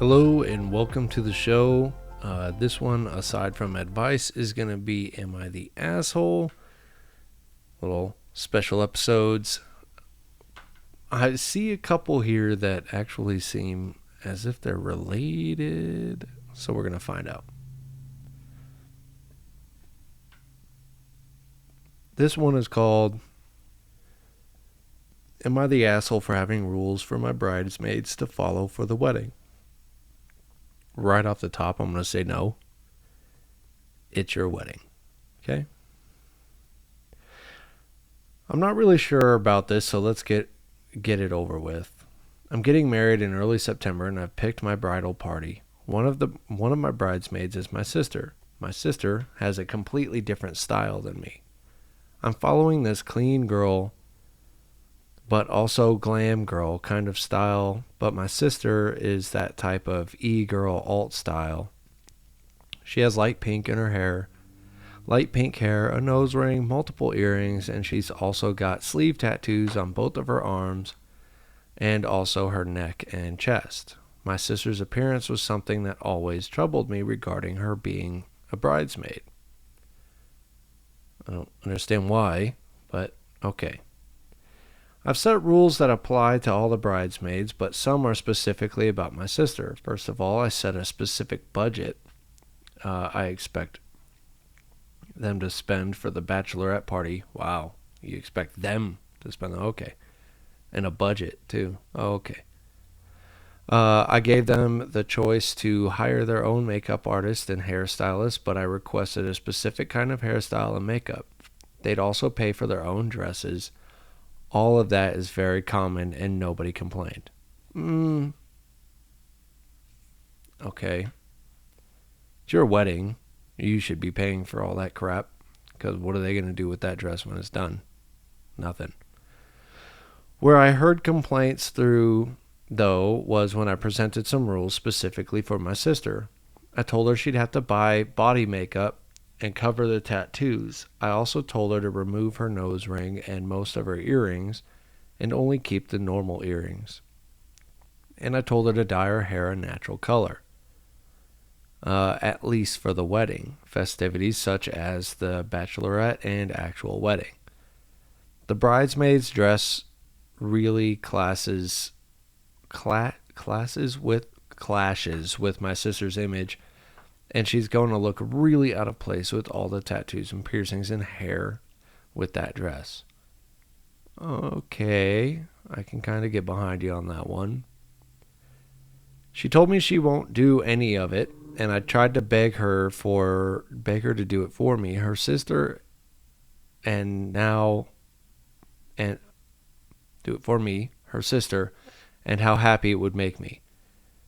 Hello and welcome to the show. This one, aside from advice, is going to be Am I the Asshole? Little special episodes. I see a couple here that actually seem as if they're related, so we're going to find out. This one is called Am I the Asshole for Having Rules for My Bridesmaids to Follow for the Wedding? Right off the top, I'm going to say no. It's your wedding. Okay? I'm not really sure about this, so let's get it over with. I'm getting married in early September, and I've picked my bridal party. One of my bridesmaids is my sister. My sister has a completely different style than me. I'm following this clean girl, but also glam girl kind of style, but my sister is that type of e-girl alt style. She has light pink in her hair, light pink hair, a nose ring, multiple earrings, and she's also got sleeve tattoos on both of her arms and also her neck and chest. My sister's appearance was something that always troubled me regarding her being a bridesmaid. I don't understand why, but okay. I've set rules that apply to all the bridesmaids, but some are specifically about my sister. First of all, I set a specific budget I expect them to spend for the bachelorette party. Wow, you expect them to spend? Okay. And a budget, too. Okay. I gave them the choice to hire their own makeup artist and hairstylist, but I requested a specific kind of hairstyle and makeup. They'd also pay for their own dresses. All of that is very common and nobody complained. Okay. It's your wedding. You should be paying for all that crap. Because what are they going to do with that dress when it's done? Nothing. Where I heard complaints through, though, was when I presented some rules specifically for my sister. I told her she'd have to buy body makeup and cover the tattoos. I also told her to remove her nose ring and most of her earrings and only keep the normal earrings. And I told her to dye her hair a natural color, at least for the wedding festivities such as the bachelorette and actual wedding. The bridesmaids dress really clashes with my sister's image, and she's going to look really out of place with all the tattoos and piercings and hair with that dress. Okay, I can kind of get behind you on that one. She told me she won't do any of it, and I tried to beg her to do it for me. Her sister and do it for me, her sister, and how happy it would make me.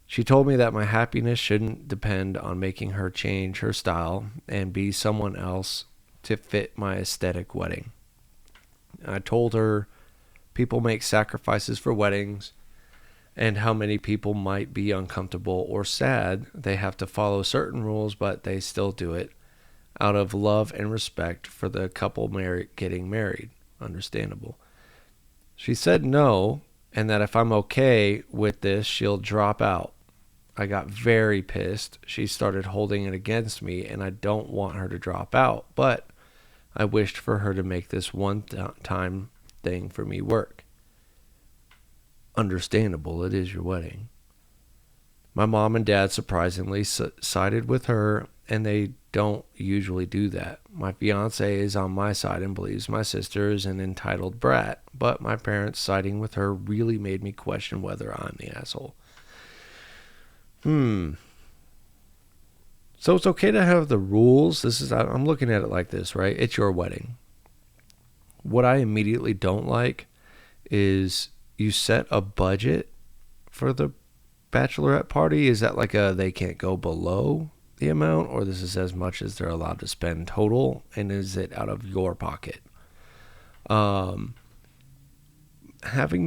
She told me that my happiness shouldn't depend on making her change her style and be someone else to fit my aesthetic wedding. I told her people make sacrifices for weddings and how many people might be uncomfortable or sad they have to follow certain rules, but they still do it out of love and respect for the couple getting married. Understandable. She said no, and that if I'm okay with this, she'll drop out. I got very pissed. She started holding it against me, and I don't want her to drop out, but I wished for her to make this one-time thing for me work. Understandable, it is your wedding. My mom and dad surprisingly sided with her, and they don't usually do that. My fiance is on my side and believes my sister is an entitled brat, but my parents siding with her really made me question whether I'm the asshole. So it's okay to have the rules. I'm looking at it like this, right? It's your wedding. What I immediately don't like is you set a budget for the bachelorette party. Is that like they can't go below the amount, or this is as much as they're allowed to spend total, and is it out of your pocket? Having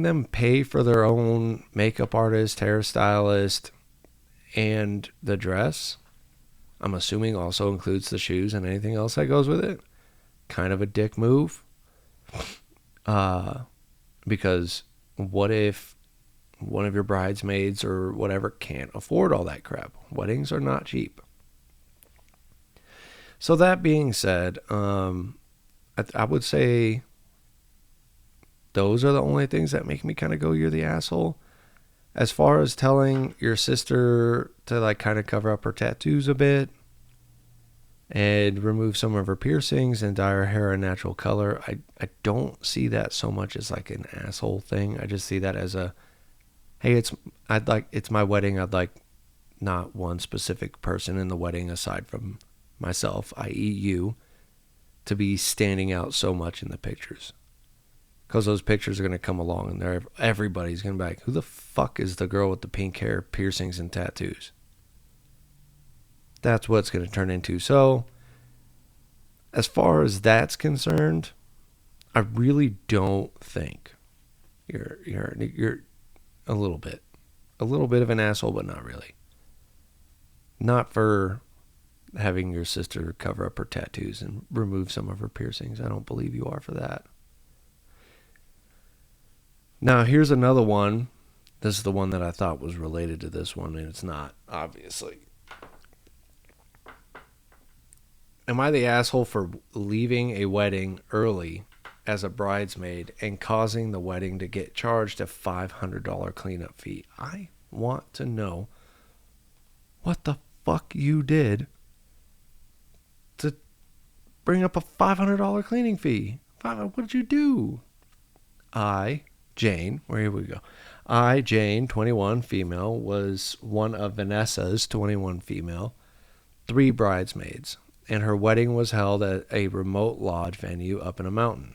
them pay for their own makeup artist, hairstylist, and the dress, I'm assuming also includes the shoes and anything else that goes with it. Kind of a dick move. Because what if one of your bridesmaids or whatever can't afford all that crap. Weddings are not cheap. So that being said, I would say those are the only things that make me kind of go, you're the asshole. As far as telling your sister to like kind of cover up her tattoos a bit and remove some of her piercings and dye her hair a natural color, I don't see that so much as like an asshole thing. I just see that as a, hey, it's my wedding. I'd like not one specific person in the wedding aside from myself, i.e. you, to be standing out so much in the pictures. Because those pictures are going to come along and everybody's going to be like, who the fuck is the girl with the pink hair, piercings, and tattoos? That's what it's going to turn into. So, as far as that's concerned, I really don't think you're a little bit of an asshole, but not really. Not for having your sister cover up her tattoos and remove some of her piercings. I don't believe you are for that. Now, here's another one. This is the one that I thought was related to this one, and it's not, obviously. Am I the asshole for leaving a wedding early as a bridesmaid and causing the wedding to get charged a $500 cleanup fee? I want to know what the fuck you did to bring up a $500 cleaning fee. What did you do? Jane, here we go. Jane, 21, female, was one of Vanessa's, 21, female, 3 bridesmaids, and her wedding was held at a remote lodge venue up a mountain.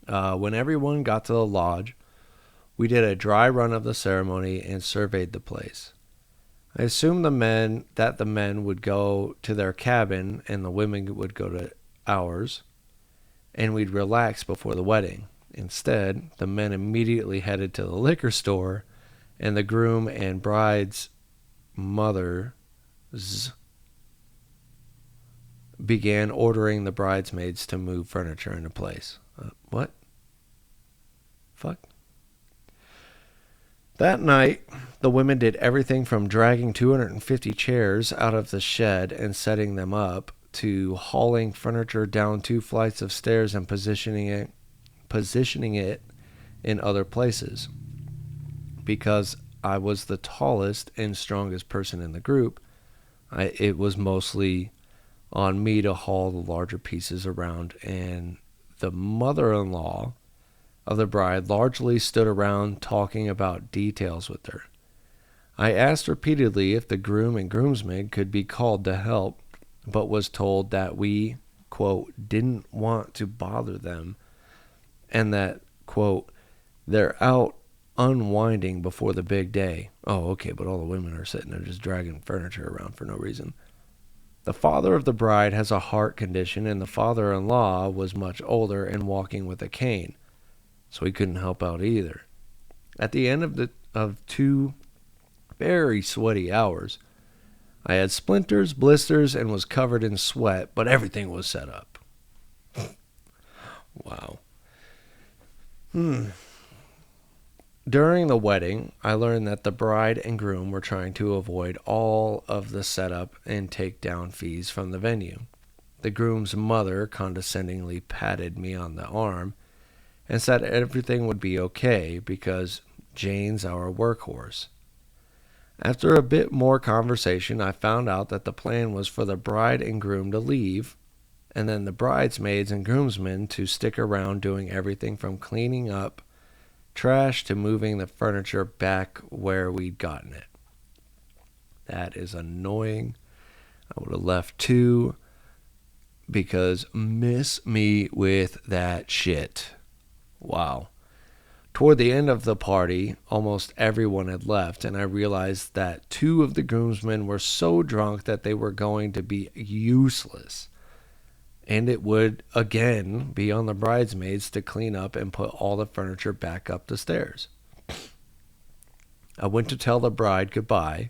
When everyone got to the lodge, we did a dry run of the ceremony and surveyed the place. I assumed the men would go to their cabin and the women would go to ours, and we'd relax before the wedding. Instead, the men immediately headed to the liquor store, and the groom and bride's mothers began ordering the bridesmaids to move furniture into place. What? Fuck. That night, the women did everything from dragging 250 chairs out of the shed and setting them up to hauling furniture down 2 flights of stairs and positioning it in other places. Because I was the tallest and strongest person in the group, it was mostly on me to haul the larger pieces around, and the mother-in-law of the bride largely stood around talking about details with her. I asked repeatedly if the groom and groomsmen could be called to help, but was told that we, quote, didn't want to bother them, and that, quote, they're out unwinding before the big day. Oh, okay, but all the women are sitting there just dragging furniture around for no reason. The father of the bride has a heart condition, and the father-in-law was much older and walking with a cane, so he couldn't help out either. At the end of 2 very sweaty hours, I had splinters, blisters, and was covered in sweat, but everything was set up. Wow. During the wedding, I learned that the bride and groom were trying to avoid all of the setup and takedown fees from the venue. The groom's mother condescendingly patted me on the arm and said everything would be okay because Jane's our workhorse. After a bit more conversation, I found out that the plan was for the bride and groom to leave, and then the bridesmaids and groomsmen to stick around doing everything from cleaning up trash to moving the furniture back where we'd gotten it. That is annoying. I would have left too, because miss me with that shit. Wow. Toward the end of the party, almost everyone had left, and I realized that 2 of the groomsmen were so drunk that they were going to be useless. And it would, again, be on the bridesmaids to clean up and put all the furniture back up the stairs. I went to tell the bride goodbye,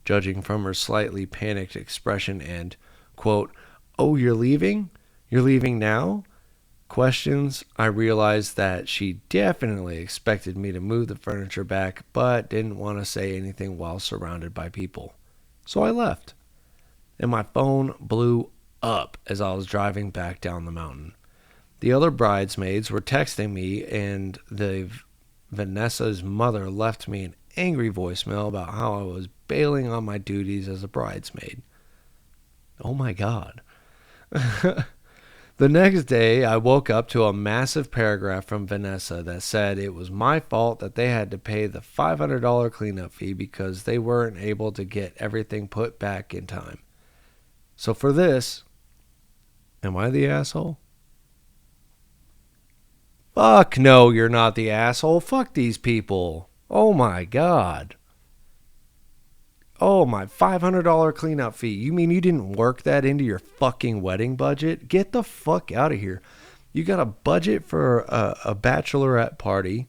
judging from her slightly panicked expression and, quote, oh, you're leaving? You're leaving now? Questions, I realized that she definitely expected me to move the furniture back, but didn't want to say anything while surrounded by people. So I left, and my phone blew up as I was driving back down the mountain. The other bridesmaids were texting me, and Vanessa's mother left me an angry voicemail about how I was bailing on my duties as a bridesmaid. Oh my God. The next day, I woke up to a massive paragraph from Vanessa that said it was my fault that they had to pay the $500 cleanup fee because they weren't able to get everything put back in time. So for this, am I the asshole? Fuck no, you're not the asshole. Fuck these people. Oh my God. Oh, my $500 cleanup fee. You mean you didn't work that into your fucking wedding budget? Get the fuck out of here. You got a budget for a bachelorette party.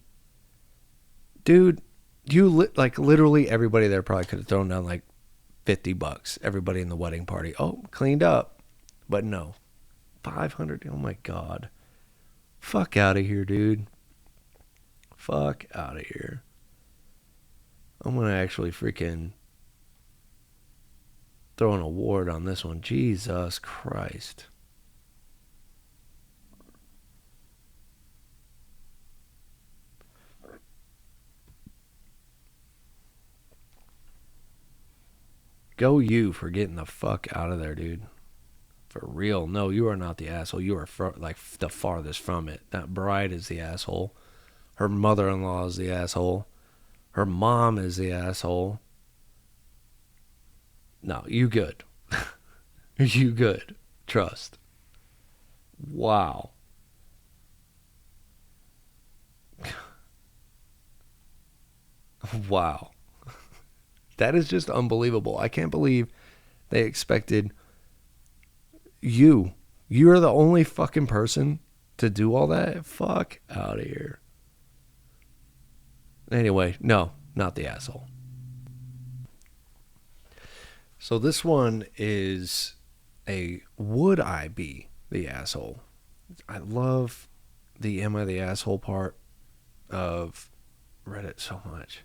Dude, like literally everybody there probably could have thrown down like $50. Everybody in the wedding party. Oh, cleaned up. But no. 500. Oh my God. Fuck out of here, dude. Fuck out of here. I'm going to actually freaking throw an award on this one. Jesus Christ. Go you for getting the fuck out of there, dude. For real. No, you are not the asshole. You are like the farthest from it. That bride is the asshole. Her mother-in-law is the asshole. Her mom is the asshole. No, you good. You good. Trust. Wow. Wow. That is just unbelievable. I can't believe they expected you. You're the only fucking person to do all that? Fuck out of here. Anyway, no, not the asshole. So this one is a would I be the asshole? I love the am I the asshole part of Reddit so much.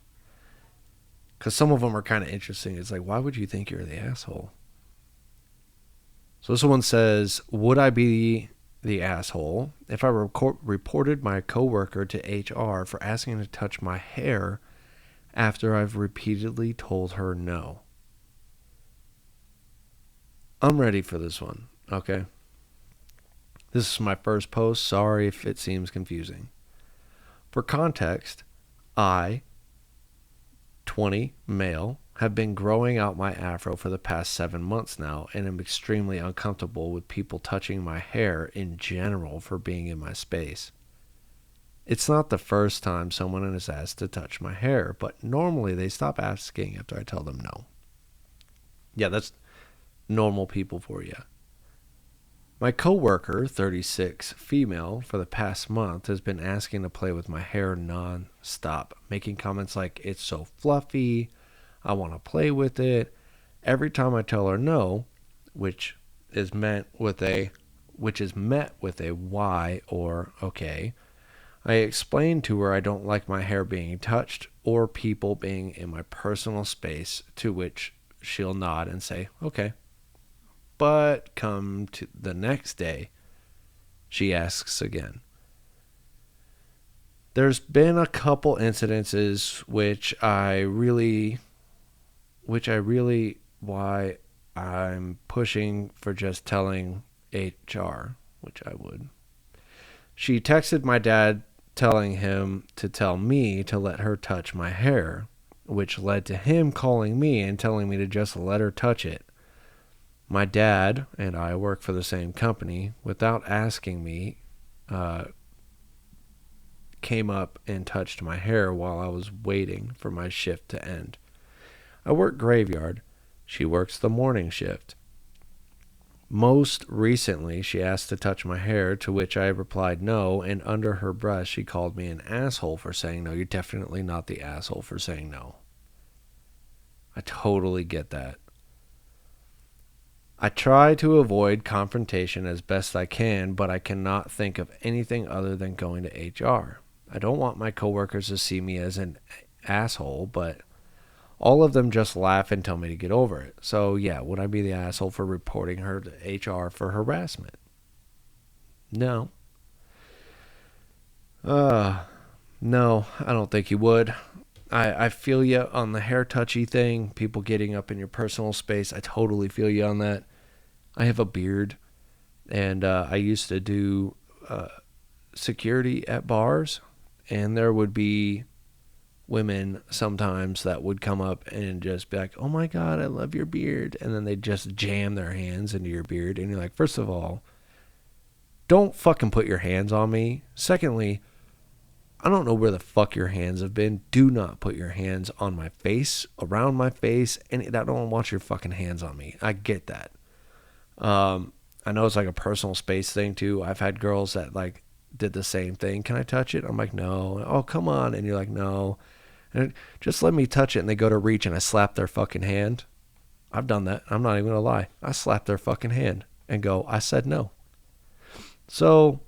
Because some of them are kind of interesting. It's like, why would you think you're the asshole? So this one says, would I be the asshole if I reported my coworker to HR for asking to touch my hair after I've repeatedly told her no? I'm ready for this one, okay? This is my first post. Sorry if it seems confusing. For context, I, 20, male, have been growing out my afro for the past 7 months now and am extremely uncomfortable with people touching my hair in general for being in my space. It's not the first time someone has asked to touch my hair, but normally they stop asking after I tell them no. Yeah, that's normal people for you. My coworker, 36, female, for the past month has been asking to play with my hair non-stop, making comments like, it's so fluffy, I want to play with it. Every time I tell her no, which is met with a why or okay, I explain to her I don't like my hair being touched or people being in my personal space, to which she'll nod and say, okay. But come to the next day, she asks again. There's been a couple incidences why I'm pushing for just telling HR, which I would. She texted my dad telling him to tell me to let her touch my hair, which led to him calling me and telling me to just let her touch it. My dad and I work for the same company. Without asking me, came up and touched my hair while I was waiting for my shift to end. I work graveyard. She works the morning shift. Most recently, she asked to touch my hair, to which I replied no, and under her breath, she called me an asshole for saying no. You're definitely not the asshole for saying no. I totally get that. I try to avoid confrontation as best I can, but I cannot think of anything other than going to HR. I don't want my coworkers to see me as an asshole, but all of them just laugh and tell me to get over it. So, yeah, would I be the asshole for reporting her to HR for harassment? No. No, I don't think you would. I feel you on the hair touchy thing, people getting up in your personal space. I totally feel you on that. I have a beard, and I used to do security at bars, and there would be women sometimes that would come up and just be like, oh my God, I love your beard. And then they just jam their hands into your beard. And you're like, first of all, don't fucking put your hands on me. Secondly, I don't know where the fuck your hands have been. Do not put your hands on my face, around my face, and I don't want your fucking hands on me. I get that. I know it's like a personal space thing too. I've had girls that like did the same thing. Can I touch it? I'm like, no. Oh, come on. And you're like, no. And just let me touch it. And they go to reach and I slap their fucking hand. I've done that. I'm not even going to lie. I slap their fucking hand and go, I said no. So,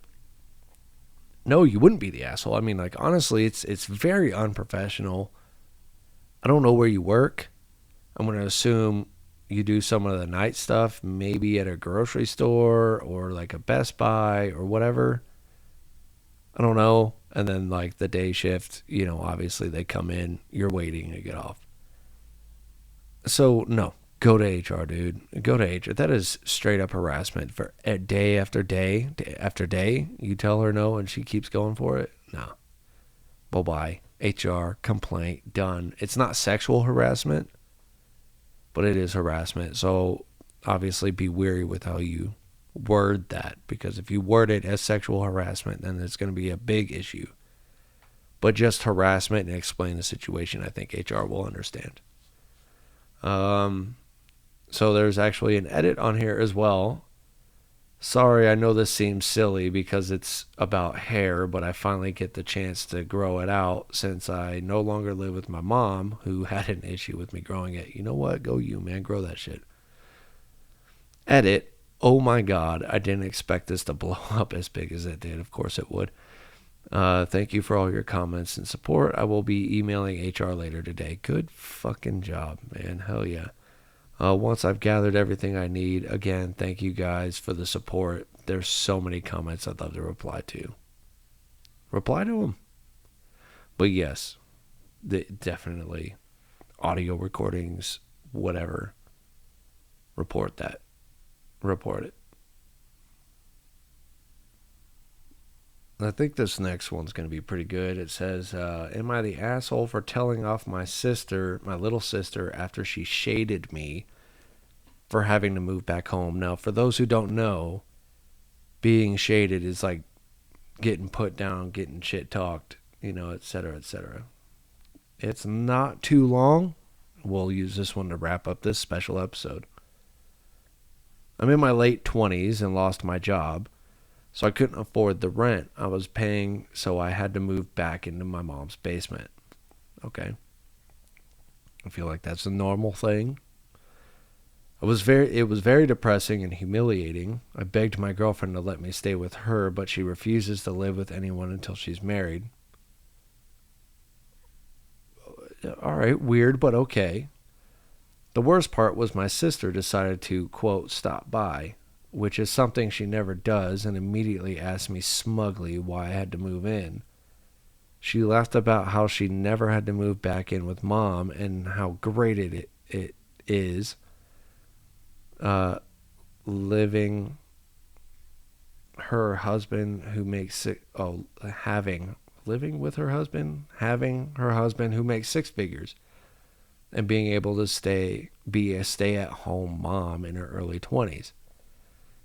no, you wouldn't be the asshole. I mean, like, honestly, it's very unprofessional. I don't know where you work. I'm going to assume you do some of the night stuff, maybe at a grocery store or like a Best Buy or whatever. I don't know. And then like the day shift, you know, obviously they come in, you're waiting to get off. So no, go to HR, dude. Go to HR. That is straight up harassment for day after day, day after day. You tell her no and she keeps going for it. No. Bye-bye. HR, complaint, done. It's not sexual harassment, but it is harassment. So obviously be wary with how you word that, because if you word it as sexual harassment, then it's going to be a big issue. But just harassment and explain the situation, I think HR will understand. So there's actually an edit on here as well. Sorry, I know this seems silly because it's about hair, but I finally get the chance to grow it out since I no longer live with my mom, who had an issue with me growing it. You know what? Go you, man. Grow that shit. Edit. Oh my God, I didn't expect this to blow up as big as it did. Of course it would. Thank you for all your comments and support. I will be emailing HR later today. Good fucking job, man. Hell yeah. Once I've gathered everything I need, again, thank you guys for the support. There's so many comments I'd love to reply to. Reply to them. But yes, definitely audio recordings, whatever. Report that. Report it. I think this next one's going to be pretty good. It says, am I the asshole for telling off my sister, my little sister, after she shaded me for having to move back home? Now, for those who don't know, being shaded is like getting put down, getting shit talked, you know, et cetera, et cetera. It's not too long. We'll use this one to wrap up this special episode. I'm in my late 20s and lost my job, so I couldn't afford the rent I was paying, so I had to move back into my mom's basement. Okay. I feel like that's a normal thing. It was very depressing and humiliating. I begged my girlfriend to let me stay with her, but she refuses to live with anyone until she's married. All right, weird, but okay. The worst part was my sister decided to, quote, stop by, which is something she never does, and immediately asked me smugly why I had to move in. She laughed about how she never had to move back in with mom and how great it is living her husband who makes living with her husband, having her husband who makes six figures, and being able to be a stay-at-home mom in her early 20s.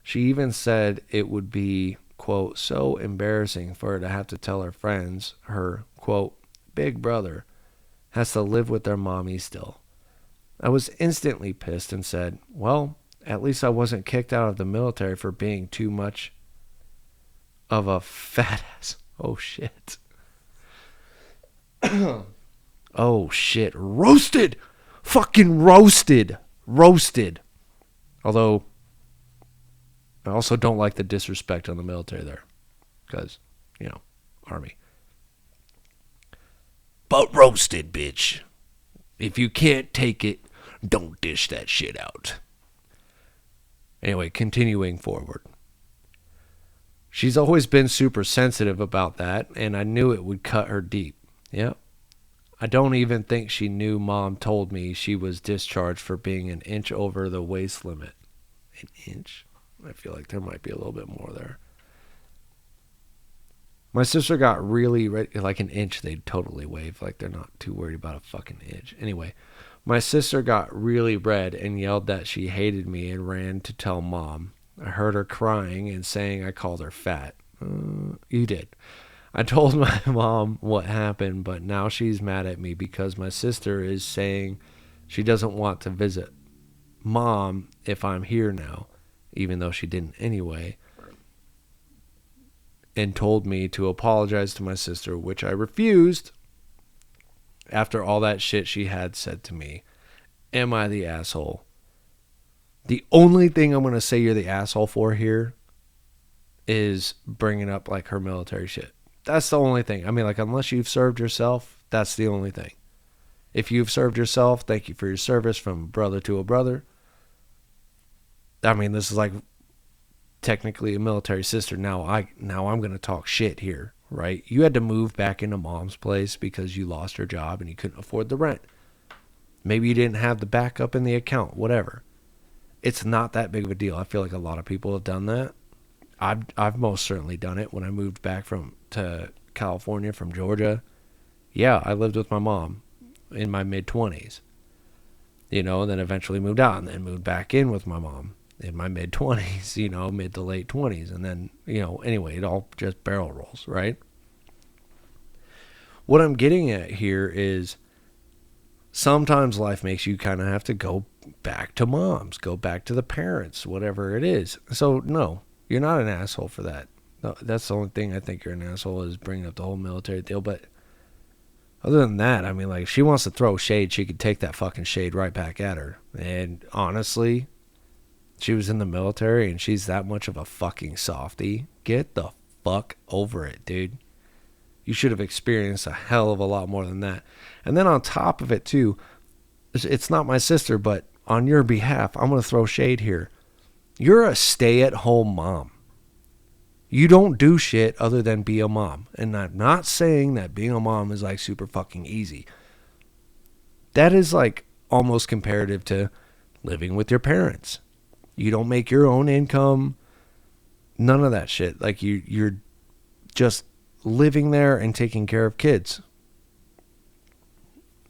She even said it would be, quote, so embarrassing for her to have to tell her friends her, quote, big brother has to live with their mommy still. I was instantly pissed and said, well, at least I wasn't kicked out of the military for being too much of a fat ass. Oh, shit. Oh, shit. Roasted! Fucking roasted! Roasted. Although, I also don't like the disrespect on the military there. Because, Army. But roasted, bitch. If you can't take it, don't dish that shit out. Anyway, continuing forward. She's always been super sensitive about that, and I knew it would cut her deep. Yep. I don't even think she knew Mom told me she was discharged for being an inch over the waist limit. An inch? I feel like there might be a little bit more there. My sister got really ready, like an inch, they'd totally wave, like they're not too worried about a fucking inch. Anyway, my sister got really red and yelled that she hated me and ran to tell Mom. I heard her crying and saying I called her fat. You did. I told my mom what happened, but now she's mad at me because my sister is saying she doesn't want to visit Mom if I'm here now, even though she didn't anyway, and told me to apologize to my sister, which I refused after all that shit she had said to me. Am I the asshole? The only thing I'm going to say you're the asshole for here is bringing up like her military shit. That's the only thing. I mean, like, unless you've served yourself, that's the only thing. If you've served yourself, thank you for your service from brother to a brother. I mean, this is like technically a military sister. Now I'm going to talk shit here, right? You had to move back into Mom's place because you lost your job and you couldn't afford the rent. Maybe you didn't have the backup in the account, whatever. It's not that big of a deal. I feel like a lot of people have done that. I've most certainly done it when I moved back to California from Georgia. Yeah, I lived with my mom in my mid-20s. And then eventually moved out and then moved back in with my mom in my mid-20s, mid to late 20s. And then, anyway, it all just barrel rolls, right? What I'm getting at here is sometimes life makes you kind of have to go back to Mom's, go back to the parents, whatever it is. So, no, you're not an asshole for that. No, that's the only thing I think you're an asshole is bringing up the whole military deal. But other than that, I mean, like, if she wants to throw shade, she could take that fucking shade right back at her. And honestly, she was in the military and she's that much of a fucking softie. Get the fuck over it, dude. You should have experienced a hell of a lot more than that. And then on top of it, too, it's not my sister, but on your behalf, I'm going to throw shade here. You're a stay-at-home mom. You don't do shit other than be a mom. And I'm not saying that being a mom is like super fucking easy. That is like almost comparative to living with your parents. You don't make your own income. None of that shit. Like you're just living there and taking care of kids.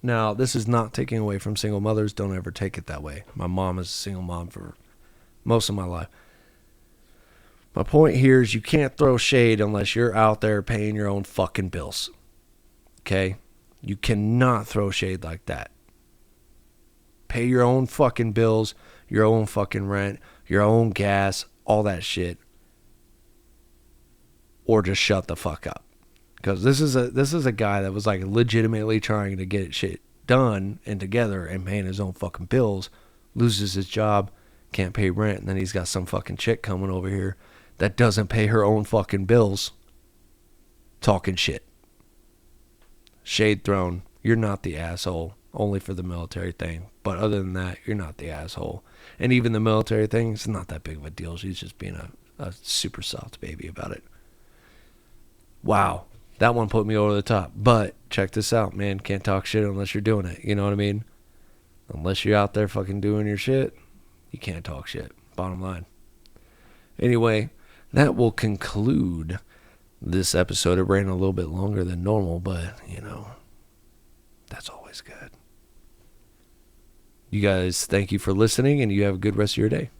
Now, this is not taking away from single mothers. Don't ever take it that way. My mom is a single mom for most of my life. My point here is you can't throw shade unless you're out there paying your own fucking bills. Okay? You cannot throw shade like that. Pay your own fucking bills, your own fucking rent, your own gas, all that shit. Or just shut the fuck up. Because this is a guy that was like legitimately trying to get shit done and together and paying his own fucking bills, loses his job, can't pay rent, and then he's got some fucking chick coming over here that doesn't pay her own fucking bills, talking shit. Shade thrown. You're not the asshole, only for the military thing. But other than that, you're not the asshole. And even the military thing, it's not that big of a deal. She's just being a super soft baby about it. Wow. That one put me over the top. But check this out, man. Can't talk shit unless you're doing it. You know what I mean? Unless you're out there fucking doing your shit, you can't talk shit. Bottom line. Anyway, that will conclude this episode. It ran a little bit longer than normal, but, that's always good. You guys, thank you for listening, and you have a good rest of your day.